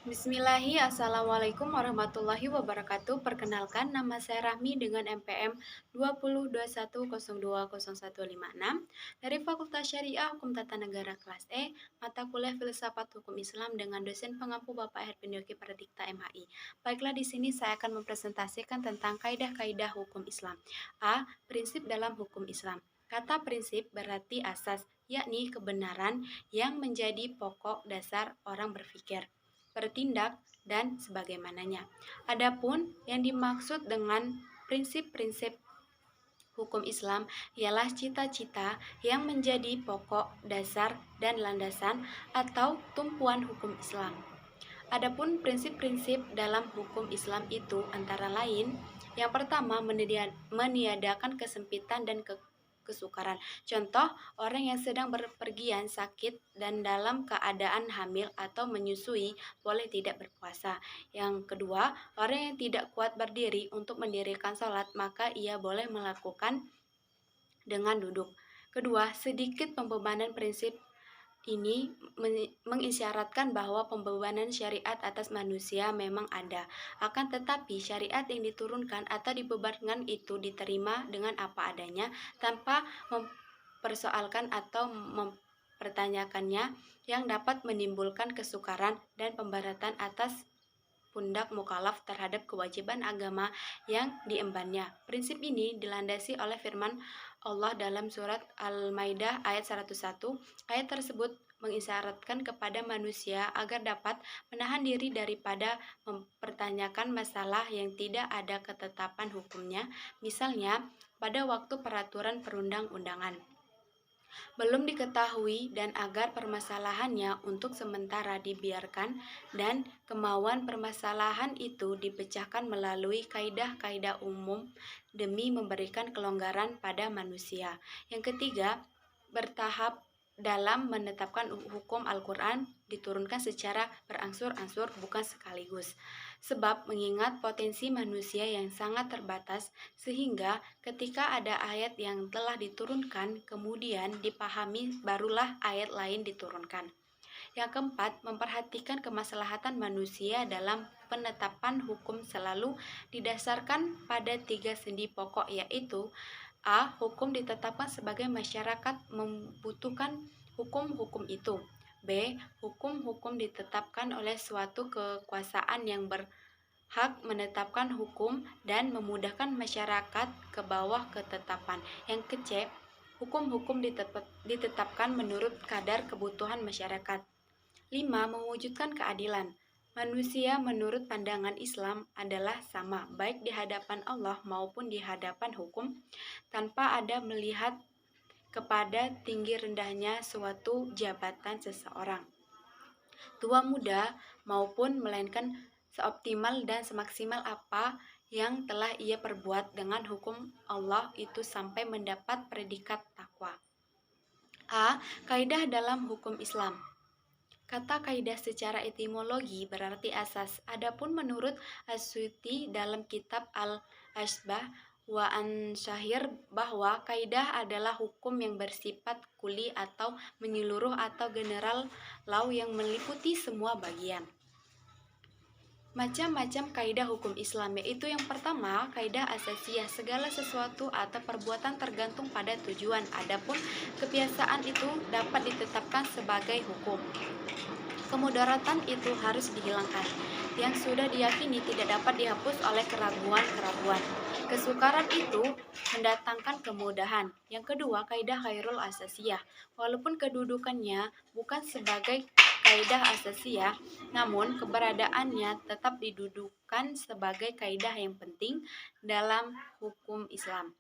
Assalamualaikum warahmatullahi wabarakatuh. Perkenalkan, nama saya Rahmi dengan NPM 2021020156 dari Fakultas Syariah Hukum Tata Negara kelas E, mata kuliah Filsafat Hukum Islam dengan dosen pengampu Bapak Herpindoki Pradikta MHI. Baiklah, di sini saya akan mempresentasikan tentang kaidah-kaidah hukum Islam. A. Prinsip dalam hukum Islam. Kata prinsip berarti asas, yakni kebenaran yang menjadi pokok dasar orang berpikir, bertindak, dan sebagaimananya. Adapun yang dimaksud dengan prinsip-prinsip hukum Islam ialah cita-cita yang menjadi pokok, dasar, dan landasan atau tumpuan hukum Islam. Adapun prinsip-prinsip dalam hukum Islam itu antara lain, yang pertama meniadakan kesempitan dan kesukaran. Contoh, orang yang sedang berpergian sakit dan dalam keadaan hamil atau menyusui boleh tidak berpuasa. Yang kedua, orang yang tidak kuat berdiri untuk mendirikan sholat, maka ia boleh melakukan dengan duduk. Kedua, sedikit pembebanan prinsip ini mengisyaratkan bahwa pembebanan syariat atas manusia memang ada. Akan tetapi syariat yang diturunkan atau dibebankan itu diterima dengan apa adanya tanpa mempersoalkan atau mempertanyakannya, yang dapat menimbulkan kesukaran dan pemberatan atas pundak mukallaf terhadap kewajiban agama yang diembannya. Prinsip ini dilandasi oleh firman Allah dalam surat Al-Maidah ayat 101. Ayat tersebut mengisyaratkan kepada manusia agar dapat menahan diri daripada mempertanyakan masalah yang tidak ada ketetapan hukumnya, misalnya pada waktu peraturan perundang-undangan belum diketahui, dan agar permasalahannya untuk sementara dibiarkan dan kemauan permasalahan itu dipecahkan melalui kaidah-kaidah umum demi memberikan kelonggaran pada manusia. Yang ketiga, bertahap dalam menetapkan hukum Al-Quran diturunkan secara berangsur-angsur, bukan sekaligus. Sebab mengingat potensi manusia yang sangat terbatas, sehingga ketika ada ayat yang telah diturunkan kemudian dipahami, barulah ayat lain diturunkan. Yang keempat, memperhatikan kemaslahatan manusia dalam penetapan hukum selalu didasarkan pada tiga sendi pokok, yaitu A. Hukum ditetapkan sebagai masyarakat membutuhkan hukum-hukum itu. B. Hukum-hukum ditetapkan oleh suatu kekuasaan yang berhak menetapkan hukum dan memudahkan masyarakat ke bawah ketetapan. Yang ke C. Hukum-hukum ditetapkan menurut kadar kebutuhan masyarakat. 5. Mewujudkan keadilan. Manusia menurut pandangan Islam adalah sama, baik di hadapan Allah maupun di hadapan hukum, tanpa ada melihat kepada tinggi rendahnya suatu jabatan seseorang, tua muda maupun, melainkan seoptimal dan semaksimal apa yang telah ia perbuat dengan hukum Allah itu sampai mendapat predikat takwa. A. Kaidah dalam hukum Islam. Kata kaidah secara etimologi berarti asas. Adapun menurut As-Suyuti dalam kitab Al-Asbah wa An-Syahir bahwa kaidah adalah hukum yang bersifat kuli atau menyeluruh atau general law yang meliputi semua bagian. Macam-macam kaidah hukum Islam, yaitu yang pertama, kaidah asasiyah, segala sesuatu atau perbuatan tergantung pada tujuan. Adapun kebiasaan itu dapat ditetapkan sebagai hukum. Kemudaratan itu harus dihilangkan, yang sudah diyakini tidak dapat dihapus oleh keraguan-keraguan. Kesukaran itu mendatangkan kemudahan. Yang kedua, kaidah khairul asasiyah. Walaupun kedudukannya bukan sebagai kaidah asasiyah, namun keberadaannya tetap didudukan sebagai kaidah yang penting dalam hukum Islam.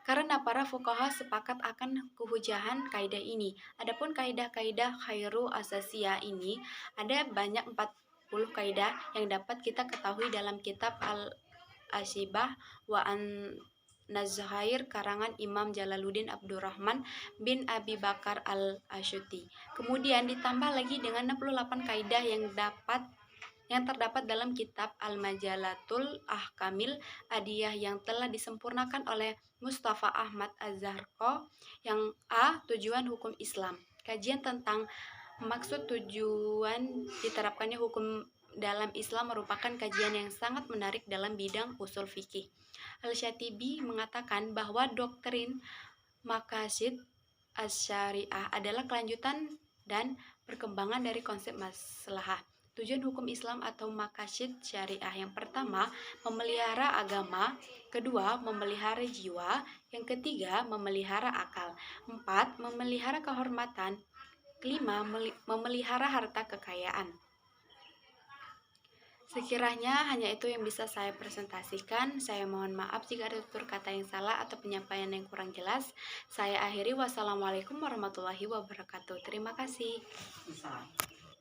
Karena para fuqaha sepakat akan kehujahan kaidah ini. Adapun kaidah-kaidah khairu asasiyah ini ada banyak 40 kaidah yang dapat kita ketahui dalam kitab Al-Ashibah wa An-Nazhair karangan Imam Jalaluddin Abdurrahman bin Abi Bakar Al-Asyuti. Kemudian ditambah lagi dengan 68 kaidah yang terdapat dalam kitab Al-Majalatul Ahkamil Adiyah yang telah disempurnakan oleh Mustafa Ahmad Az-Zarqo. Yang A. Tujuan hukum Islam. Kajian tentang Maksud tujuan diterapkannya hukum dalam Islam merupakan kajian yang sangat menarik dalam bidang usul fikih. Al-Syatibi mengatakan bahwa doktrin maqasid asy-syariah adalah kelanjutan dan perkembangan dari konsep maslahah. Tujuan hukum Islam atau maqasid syariah yang pertama, memelihara agama, kedua, memelihara jiwa, yang ketiga, memelihara akal, empat, memelihara kehormatan, kelima, memelihara harta kekayaan. Sekiranya hanya itu yang bisa saya presentasikan. Saya mohon maaf jika ada tutur kata yang salah atau penyampaian yang kurang jelas. Saya akhiri. Wassalamualaikum warahmatullahi wabarakatuh. Terima kasih.